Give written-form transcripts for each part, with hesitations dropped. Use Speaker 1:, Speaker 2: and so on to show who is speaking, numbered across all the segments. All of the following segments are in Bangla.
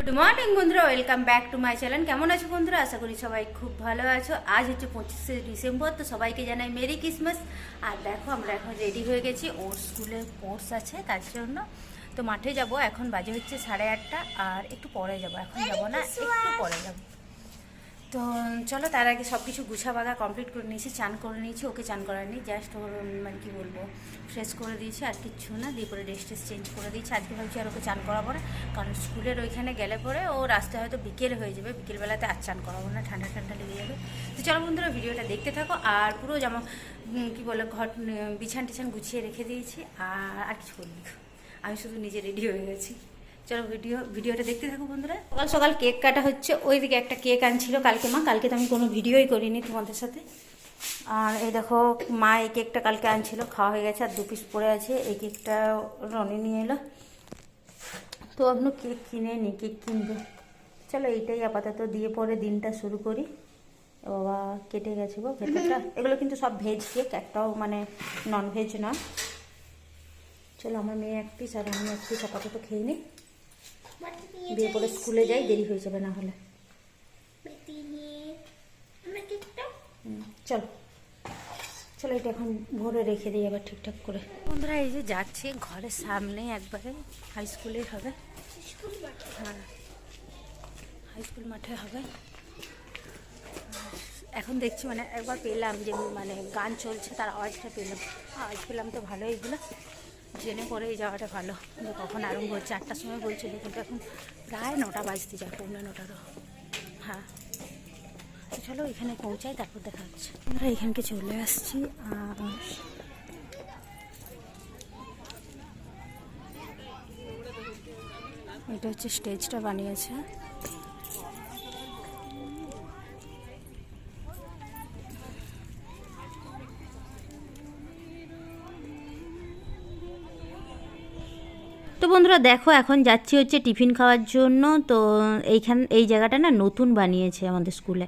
Speaker 1: গুড মর্নিং বন্ধুরা, welcome back to my channel. কেমন আছো বন্ধুরা? আশা করি সবাই খুব ভালো আছো। আজ হচ্ছে 25শে ডিসেম্বর, তো সবাইকে জানাই মেরি ক্রিসমাস। আর দেখো আমরা এখন রেডি হয়ে গেছি, ওর স্কুলে কোর্স আছে তার জন্য। তো মাঠে যাব, এখন বাজে হচ্ছে 8:30, আর একটু পরে যাব, এখন যাব না, একটু পরে যাব। তো চলো, তার আগে সব কিছু গুছা বাগা কমপ্লিট করে নিয়েছি, চান করে নিয়েছি, ওকে চান করায়নি, জাস্ট ওর মানে কী বলবো ফ্রেশ করে দিয়েছি, আর কিচ্ছু না। দিয়ে পরে ড্রেস টেস চেঞ্জ করে দিয়েছি। আজকে ভাবছি আর ওকে চান করাবো না, কারণ স্কুলের ওইখানে গেলে পরে ও রাস্তায় হয়তো বিকেল হয়ে যাবে, বিকেলবেলাতে আর চান করাবো না, ঠান্ডা ঠান্ডা লেগে যাবে। তো চলো বন্ধুরা, ভিডিওটা দেখতে থাকো। আর পুরো যেমন কী বলে ঘর বিছান টিছান গুছিয়ে রেখে দিয়েছি, আর কিছু করিনি, আমি শুধু নিজে রেডি হয়ে গেছি। চলো ভিডিওটা দেখতে থাকো বন্ধুরা। সকাল সকাল কেক কাটা হচ্ছে, ওইদিকে একটা কেক আনছিল কালকে মা, কালকে তো আমি কোনো ভিডিওই করিনি তোমাদের সাথে। আর এই দেখো মা এই কেকটা কালকে আনছিল, খাওয়া হয়ে গেছে, আর 2 পিস পড়ে আছে। এই কেকটা রনি নিয়ে এলো, তো এখনো কেক কিনে নি, কেক কিনবে। চলো এইটাই আপাতত দিয়ে পরে দিনটা শুরু করি। বাবা কেটে গেছে গো ভেতরটা। এগুলো কিন্তু সব ভেজ কেক, একটাও মানে নন ভেজ না। চলো আমার মেয়ে 1 পিস আর আমি 1 পিস আপাতত খেয়ে নিই, দিয়ে পরে স্কুলে যাই, দেরি হয়ে যাবে না হলে। চলো চলো, এটা এখন ভরে রেখে দিই আবার ঠিকঠাক করে। বন্ধুরা এই যে যাচ্ছি, ঘরের সামনেই একবারে হাই স্কুলে হবে। হ্যাঁ, হাই স্কুল মাঠে হবে। এখন দেখছি মানে একবার পেলাম যে মানে গান চলছে, তার আওয়াজটা পেলাম তো ভালোই হলো, জেনে পরেই যাওয়াটা ভালো। কিন্তু কখন আরম্ভ হচ্ছে 8টার সময় বলছিল, কিন্তু এখন প্রায় 9টা বাজতে যায়, 9:45। হ্যাঁ চলো এখানে পৌঁছাই, তারপর দেখা হচ্ছে। আমরা এখানকে চলে আসছি। আর এটা হচ্ছে স্টেজটা বানিয়েছে। তো বন্ধুরা দেখো, এখন যাচ্ছি হচ্ছে টিফিন খাওয়ার জন্য। তো এই জায়গাটা না নতুন বানিয়েছে আমাদের স্কুলে।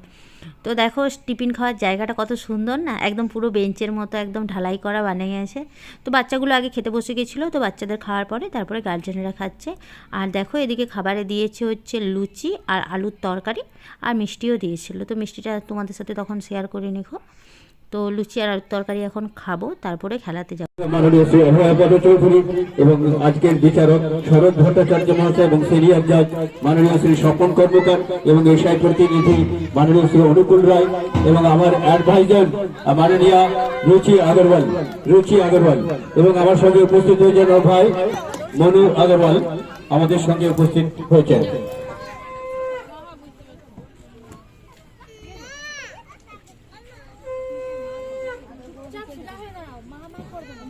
Speaker 1: তো দেখো টিফিন খাওয়ার জায়গাটা কত সুন্দর না, একদম পুরো বেঞ্চের মতো একদম ঢালাই করা বানিয়েছে। তো বাচ্চাগুলো আগে খেতে বসে গেছিলো, তো বাচ্চাদের খাওয়ার পরে তারপরে গার্জেনেরা খাচ্ছে। আর দেখো এদিকে খাবারে দিয়েছে হচ্ছে লুচি আর আলুর তরকারি, আর মিষ্টিও দিয়েছিল। তো মিষ্টিটা তোমাদের সাথে তখন শেয়ার করে নিখো। তো লুচি আর আলুর তরকারি এখন খাবো, তারপরে খেলাতে যাবো।
Speaker 2: মাননীয় শ্রী অভয়পদ চৌধুরী এবং আজকের বিচারক শরৎ ভট্টাচার্য মহাশয় এবং সিনিয়র জাজ মাননীয় শ্রী স্বপন কর্মকার এবং এশিয়ার প্রতিনিধি মাননীয় শ্রী অনুকূল রায় এবং আমার অ্যাডভাইজার মাননীয় রুচি আগরওয়াল এবং আমার সঙ্গে উপস্থিত হয়েছেন ভাই মনু আগরওয়াল আমাদের সঙ্গে উপস্থিত হয়েছেন।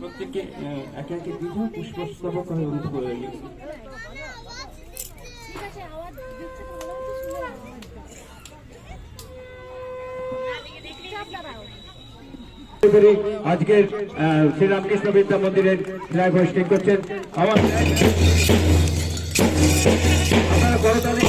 Speaker 2: প্রত্যেককে একে একে দিয়ে পুষ্পস্তবক অনুরোধ করে আজকের শ্রীরামকৃষ্ণ বিদ্যা মন্দিরের ফ্ল্যাগ হোস্টিং করছেন। আপনারা করতালি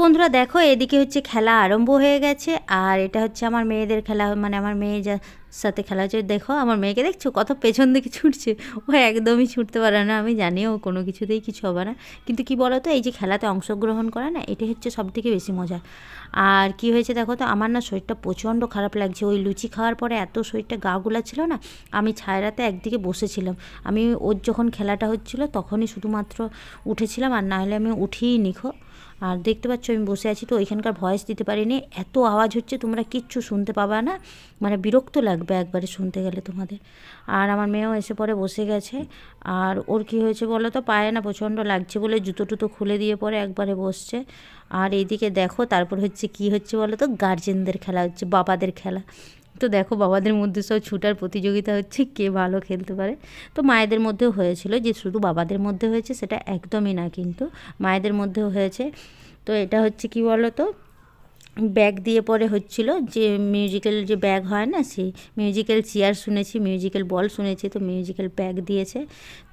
Speaker 1: বন্ধুরা দেখো এদিকে হচ্ছে খেলা আরম্ভ হয়ে গেছে। আর এটা হচ্ছে আমার মেয়েদের খেলা, মানে আমার মেয়ে যা সাথে খেলা হচ্ছে। দেখো আমার মেয়েকে দেখছো কত পেছন দিকে ছুটছে, ও একদমই ছুটতে পারে না, আমি জানি ও কোনো কিছুতেই কিছু হবে না। কিন্তু কি বলো তো, এই যে খেলাতে অংশগ্রহণ করা না, এটাই হচ্ছে সবথেকে বেশি মজা। আর কি হয়েছে দেখো তো, আমার না শরীরটা প্রচণ্ড খারাপ লাগছে, ওই লুচি খাওয়ার পরে এত শরীরটা গা গুলাচ্ছিল না। আমি ছায়রাতে একদিকে বসেছিলাম, আমি ওর যখন খেলাটা হচ্ছিল তখনই শুধুমাত্র উঠেছিলাম, আর না হলে আমি উঠিই নিখো। আর দেখতে পাচ্ছ আমি বসে আছি, তো ওইখানকার ভয়েস দিতে পারিনি, এত আওয়াজ হচ্ছে তোমরা কিচ্ছু শুনতে পাবা না, মানে বিরক্ত লাগবে একবারে শুনতে গেলে তোমাদের। আর আমার মেয়েও এসে পরে বসে গেছে। আর ওর কি হয়েছে বলো তো, পায়ে না প্রচণ্ড লাগছে বলে জুতো টুতো খুলে দিয়ে পরে একবারে বসছে। আর এইদিকে দেখো তারপর হচ্ছে কি হচ্ছে বলো তো, গার্জেনদের খেলা হচ্ছে, বাবাদের খেলা। তো দেখো বাবাদের মধ্যে সব ছুটার প্রতিযোগিতা হচ্ছে, কে ভালো খেলতে পারে। তো মায়েদের মধ্যেও হয়েছিল, যে শুধু বাবাদের মধ্যে হয়েছে সেটা একদমই না, কিন্তু মায়েদের মধ্যেও হয়েছে। তো এটা হচ্ছে কি বলো তো, ব্যাগ দিয়ে পরে হচ্ছিল, যে মিউজিক্যাল যে ব্যাগ হয় না, সেই মিউজিক্যাল চেয়ার শুনেছি, মিউজিক্যাল বল শুনেছি, তো মিউজিক্যাল ব্যাগ দিয়েছে।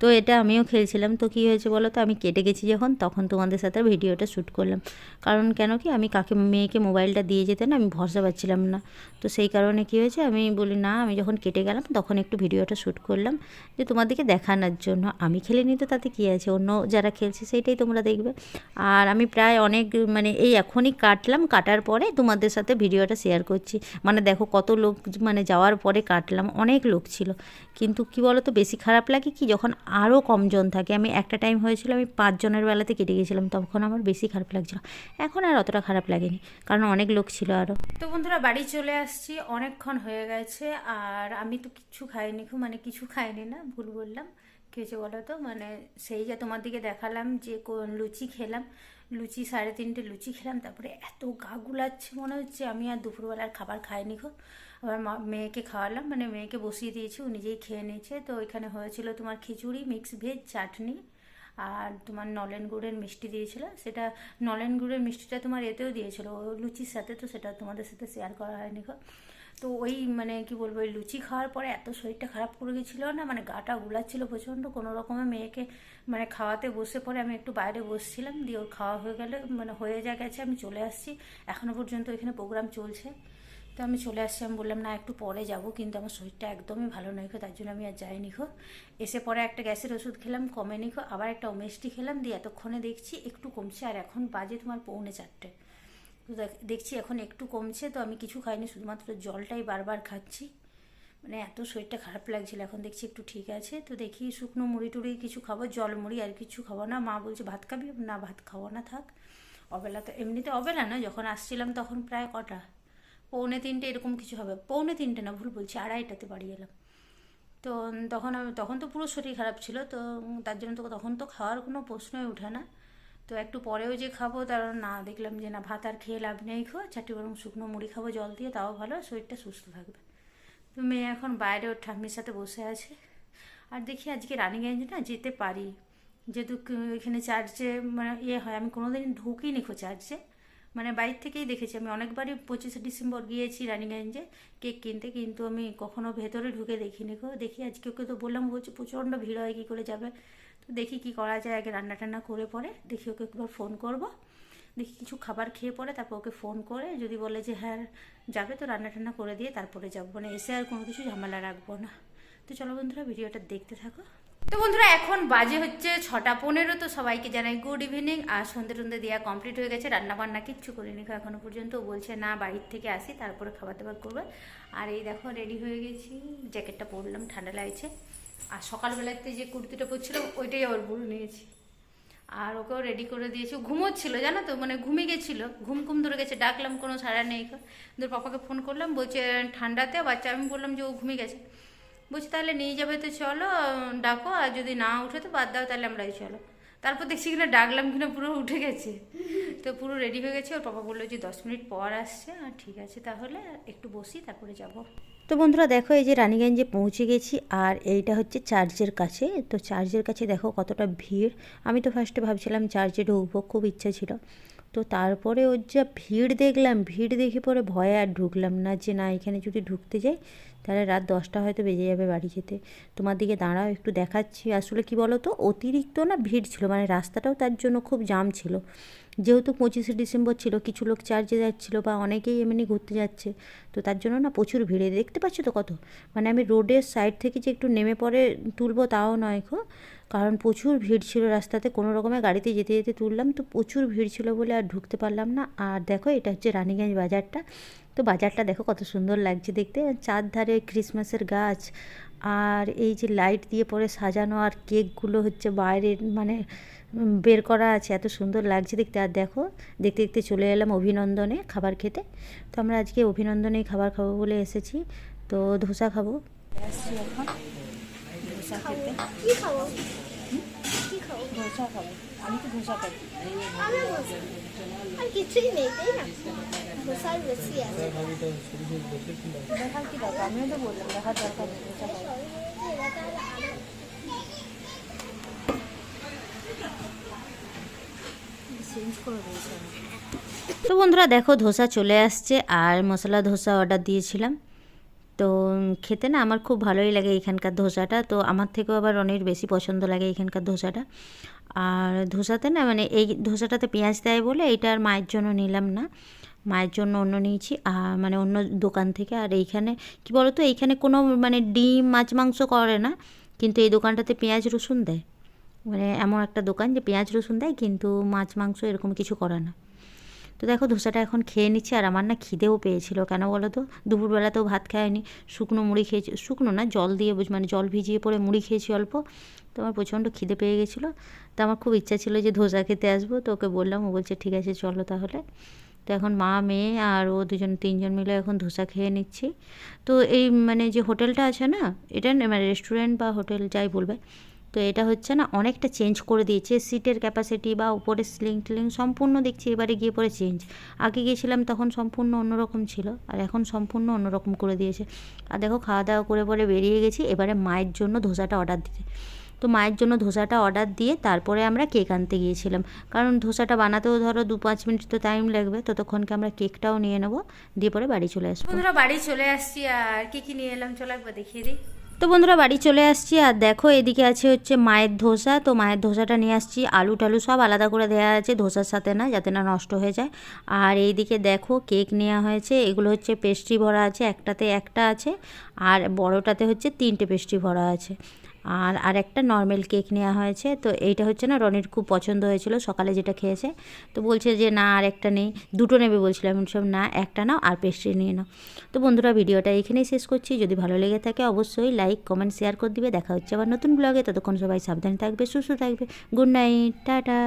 Speaker 1: তো এটা আমিও খেলছিলাম। তো কী হয়েছে বলো তো, আমি কেটে গেছি যখন, তখন তোমাদের সাথে ভিডিওটা শ্যুট করলাম। কারণ কেন কি, আমি মেয়েকে মোবাইলটা দিয়ে যেতে না আমি ভরসা পাচ্ছিলাম না। তো সেই কারণে কী হয়েছে, আমি বলি না, আমি যখন কেটে গেলাম তখন একটু ভিডিওটা শ্যুট করলাম, যে তোমাদেরকে দেখানোর জন্য। আমি খেলিনি তো তাতে কী আছে, অন্য যারা খেলছে সেইটাই তোমরা দেখবে। আর আমি প্রায় অনেক মানে এই এখনই কাটলাম, কাটার পরে তোমাদের সাথে ভিডিওটা শেয়ার করছি। মানে দেখো কত লোক, মানে যাওয়ার পরে কাটলাম, অনেক লোক ছিল। কিন্তু কি বলো তো, বেশি খারাপ লাগে কি, যখন আরও কম জন থাকে। আমি একটা টাইম হয়েছিল আমি 5 জনের বেলাতে কেটে গেছিলাম, তখন আমার বেশি খারাপ লাগছিল। এখন আর অতটা খারাপ লাগেনি, কারণ অনেক লোক ছিল আরও। তো বন্ধুরা বাড়ি চলে আসছি, অনেকক্ষণ হয়ে গেছে। আর আমি তো কিছু খাইনি, মানে কিছু খাইনি না, ভুল বললাম। কী হয়েছে বলো তো, মানে সেই যে তোমার দিকে দেখালাম যে লুচি খেলাম, লুচি 3.5টে লুচি খেলাম, তারপরে এত গা গুলাচ্ছে মনে হচ্ছে আমি আর দুপুরবেলার খাবার খাইনি গো। আবার মেয়েকে খাওয়ালাম, মানে মেয়েকে বসিয়ে দিয়েছি, ও নিজেই খেয়ে নিয়েছে। তো ওইখানে হয়েছিল তোমার খিচুড়ি, মিক্স ভেজ, চাটনি, আর তোমার নলেন গুড়ের মিষ্টি দিয়েছিল। সেটা নলেন গুড়ের মিষ্টিটা তোমার এতেও দিয়েছিল লুচির সাথে, তো সেটা তোমাদের সাথে শেয়ার করা হয়নি গো। তো ওই মানে কি বলবো, ওই লুচি খাওয়ার পরে এত শরীরটা খারাপ করে গেছিলো না, মানে গাটা গুলাচ্ছিল প্রচণ্ড। কোনো রকমে মেয়েকে মানে খাওয়াতে বসে পরে আমি একটু বাইরে বসছিলাম, দিয়ে ওর খাওয়া হয়ে গেলে মানে হয়ে গেছে, আমি চলে আসছি। এখনও পর্যন্ত এখানে প্রোগ্রাম চলছে, তো আমি চলে আসছি। আমি বললাম না একটু পরে যাব, কিন্তু আমার শরীরটা একদমই ভালো নয় খো, তার জন্য আমি আর যাইনি খো। এসে পরে একটা গ্যাসের ওষুধ খেলাম, কমেনি খো, আবার একটা ওমেস্টি খেলাম, দিয়ে এতক্ষণে দেখছি একটু কমছে। আর এখন বাজে তোমার 3:45। তো দেখছি এখন একটু কমছে। তো আমি কিছু খাইনি, শুধুমাত্র জলটাই বারবার খাচ্ছি, মানে এত শরীরটা খারাপ লাগছিল। এখন দেখছি একটু ঠিক আছে। তো দেখি শুকনো মুড়ি টুড়ি কিছু খাবো, জল মুড়ি, আর কিছু খাবো না। মা বলছে ভাত খাবি না, ভাত খাবো না, থাক। অবেলা তো এমনিতে অবেলা না, যখন আসছিলাম তখন প্রায় কটা, 2:45 এরকম কিছু হবে। 2:45 না, ভুল বলছি, 2:30টাতে বাড়ি এলাম। তো তখন তো পুরো শরীর খারাপ ছিল, তো তার জন্য তো তখন তো খাওয়ার কোনো প্রশ্নই ওঠে না। তো একটু পরেও যে খাবো তার না, দেখলাম যে না, ভাত আর খেয়ে লাভ নেই, খো চারটি বরং শুকনো মুড়ি খাবো জল দিয়ে, তাও ভালো, শরীরটা সুস্থ থাকবে। তো মেয়ে এখন বাইরে ওর ঠাম্মির সাথে বসে আছে। আর দেখি আজকে রানিগঞ্জে না যেতে পারি, যেহেতু এখানে চার্চে মানে হয়, আমি কোনোদিন ঢুকিনি খো চার্চে, মানে বাইরে থেকেই দেখেছি। আমি অনেকবারই 25শে ডিসেম্বর গিয়েছি রানিগঞ্জে কেক কিনতে, কিন্তু আমি কখনো ভেতরে ঢুকে দেখিনি গো। দেখি আজকে ওকে তো বললাম, বলছি প্রচণ্ড ভিড় হয়, কী করে যাবে। তো দেখি কি করা যায়, আগে রান্না টান্না করে পরে দেখি ওকে একবার ফোন করব, দেখি কিছু খাবার খেয়ে পরে তারপর ওকে ফোন করে যদি বলে যে হ্যাঁ যাবে, তো রান্না টান্না করে দিয়ে তারপরে যাবো, মানে এসে আর কোনো কিছু ঝামেলা রাখবো না। তো চলো বন্ধুরা ভিডিওটা দেখতে থাকো। তো বন্ধুরা এখন বাজে হচ্ছে 6:15। তো সবাইকে জানাই গুড ইভিনিং। আর সন্ধে টন্ধে দেওয়া কমপ্লিট হয়ে গেছে, রান্না বান্না কিচ্ছু করিনি এখনো পর্যন্ত। বলছে না বাড়ির থেকে আসি তারপরে খাবার দাবার করবে। আর এই দেখো রেডি হয়ে গেছি, জ্যাকেটটা পরলাম, ঠান্ডা লাগছে। আর সকালবেলাতে যে কুর্তিটা পরছিলাম ওইটাই আবার পরে নিয়েছি। আর ওকেও রেডি করে দিয়েছি, ঘুমোচ্ছিল জানো তো, মানে ঘুমিয়ে গেছিলো, ঘুম ধরে গেছে, ডাকলাম কোনো সাড়া নেই। তোর পাপাকে ফোন করলাম, বলছে ঠান্ডাতে বাচ্চা, আমি বললাম যে ও ঘুমিয়ে গেছে। বলছি তাহলে নিয়ে যাবে তো চলো, ডাকো, আর যদি না উঠে তো বাদ দাও, তাহলে আমরাই চলো। তারপর দেখছি কিনা ডাকলাম কিনা পুরো উঠে গেছে। তো পুরো রেডি হয়ে গেছে। ওর পাপা বললো যে 10 মিনিট পর আসছে। আর ঠিক আছে তাহলে একটু বসি তারপরে যাব। তো বন্ধুরা দেখো এই যে রানিগঞ্জে পৌঁছে গেছি, আর এইটা হচ্ছে চার্চের কাছে। তো চার্চের কাছে দেখো কতটা ভিড়। আমি তো ফার্স্টে ভাবছিলাম চার্চে ঢুকবো, খুব ইচ্ছা ছিল। তো তারপরে ওর যা ভিড় দেখলাম, ভিড় দেখে পরে ভয়ে আর ঢুকলাম না, যে না এখানে যদি ঢুকতে যাই তাহলে রাত 10টা হয়তো বেজে যাবে বাড়ি যেতে। তোমার দিকে দাঁড়াও একটু দেখাচ্ছি। আসলে কি বলো তো, অতিরিক্ত না ভিড় ছিল, মানে রাস্তাটাও তার জন্য খুব জাম ছিল। যেহেতু 25শে ডিসেম্বর ছিল, কিছু লোক চার্চে যাচ্ছিলো বা অনেকেই এমনি ঘুরতে যাচ্ছে, তো তার জন্য না প্রচুর ভিড়ে, দেখতে পাচ্ছ তো কত, মানে আমি রোডের সাইড থেকে যে একটু নেমে পরে তুলবো তাও নয় গো, কারণ প্রচুর ভিড় ছিল রাস্তাতে। কোনো রকমে গাড়িতে যেতে যেতে তুললাম, তো প্রচুর ভিড় ছিল বলে আর ঢুকতে পারলাম না। আর দেখো এটা হচ্ছে রানীগঞ্জ বাজারটা। তো বাজারটা দেখো কত সুন্দর লাগছে দেখতে, চারধারে ক্রিসমাসের গাছ আর এই যে লাইট দিয়ে পরে সাজানো, আর কেকগুলো হচ্ছে বাইরে মানে বের করা আছে, এত সুন্দর লাগছে দেখতে। আর দেখো দেখতে দেখতে চলে এলাম অভিনন্দনে খাবার খেতে। তো আমরা আজকে অভিনন্দনেই খাবার খাবো বলে এসেছি, তো ধোসা খাবো। আসছি এখন ধোসা খেতে।
Speaker 3: কি খাবো? কি খাবো?
Speaker 1: ধোসা খাবো, আমি তো ধোসা খাই।
Speaker 3: আমিও বলছি। আর কিছুই নেই তাই না? ধোসার বেশি আছে।
Speaker 1: দেখার কি দরকার, আমিও তো বললাম দেখার দরকার নেই, ধোসা খাবো। চেঞ্জ করে দিয়েছে। তো বন্ধুরা দেখো ধোসা চলে আসছে, আর মশলা ধোসা অর্ডার দিয়েছিলাম। তো খেতে না আমার খুব ভালোই লাগে এখানকার ধোসাটা, তো আমার থেকেও আবার অনেক বেশি পছন্দ লাগে এখানকার ধোসাটা। আর ধোসাতে না মানে এই ধোসাটাতে পেঁয়াজ দেয় বলে এইটা আর মায়ের জন্য নিলাম না, মায়ের জন্য অন্য নিয়েছি আর মানে অন্য দোকান থেকে। আর এইখানে কি বলো তো, এইখানে কোনো মানে ডিম মাছ মাংস করে না, কিন্তু এই দোকানটাতে পেঁয়াজ রসুন দেয়, মানে এমন একটা দোকান যে পেঁয়াজ রসুন দেয় কিন্তু মাছ মাংস এরকম কিছু করে না। তো দেখো ধোসাটা এখন খেয়ে নিচ্ছি, আর আমার না খিদেও পেয়েছিল, কেন বলো তো, দুপুরবেলাতেও ভাত খাইনি, শুকনো মুড়ি খেয়েছি, শুকনো না জল দিয়ে মানে জল ভিজিয়ে পরে মুড়ি খেয়েছি অল্প। তো আমার প্রচণ্ড খিদে পেয়ে গেছিলো, তো আমার খুব ইচ্ছা ছিল যে ধোসা খেতে আসবো, তো ওকে বললাম, ও বলছে ঠিক আছে চলো তাহলে। তো এখন মা মেয়ে আর ও দুজন তিনজন মিলে এখন ধোসা খেয়ে নিচ্ছি। তো এই মানে যে হোটেলটা আছে না, এটা মানে রেস্টুরেন্ট বা হোটেল যাই বলবে, তো এটা হচ্ছে না অনেকটা চেঞ্জ করে দিয়েছে, সিটের ক্যাপাসিটি বা উপরে সিলিং টিলিং সম্পূর্ণ দেখছি এবারে গিয়ে পরে চেঞ্জ। আগে গিয়েছিলাম তখন সম্পূর্ণ অন্যরকম ছিল, আর এখন সম্পূর্ণ অন্যরকম করে দিয়েছে। আর দেখো খাওয়া দাওয়া করে পরে বেরিয়ে গেছি এবারে মায়ের জন্য ধোসাটা অর্ডার দিতে। তো মায়ের জন্য ধোসাটা অর্ডার দিয়ে তারপরে আমরা কেক আনতে গিয়েছিলাম, কারণ ধোসাটা বানাতেও ধরো 2-5 মিনিট তো টাইম লাগবে, ততক্ষণকে আমরা কেকটাও নিয়ে নেবো, দিয়ে পরে বাড়ি চলে আসবো। বন্ধুরা বাড়ি চলে আসছি, আর কী নিয়ে এলাম চলো একবার দেখিয়ে দিই। তো বন্ধুরা বাড়ি চলে আসছি, আর দেখো এদিকে আছে হচ্ছে মায়ের ধোসা। তো মায়ের ধোসাটা নিয়ে আসছি, আলু টালু সব আলাদা করে দেওয়া আছে ধোসার সাথে না, যাতে না নষ্ট হয়ে যায়। আর এইদিকে দেখো কেক নেওয়া হয়েছে, এগুলো হচ্ছে পেস্ট্রি ভরা আছে, একটাতে একটা আছে আর বড়টাতে হচ্ছে 3টে পেস্ট্রি ভরা আছে। আর একটা নর্মাল কেক নেওয়া হয়েছে। তো এইটা হচ্ছে না রনির খুব পছন্দ হয়েছিল সকালে যেটা খেয়েছে, তো বলছে যে না আর একটা নেই, দুটো নেবে বলছিলাম, সব না একটা নাও আর পেস্ট্রি নিয়ে নাও। তো বন্ধুরা ভিডিওটা এখানেই শেষ করছি, যদি ভালো লেগে থাকে অবশ্যই লাইক কমেন্ট শেয়ার করে দিবে। দেখা হচ্ছে আবার নতুন ব্লগে, ততক্ষণ সবাই সাবধানে থাকবে, সুস্থ থাকবে। Good night, tata.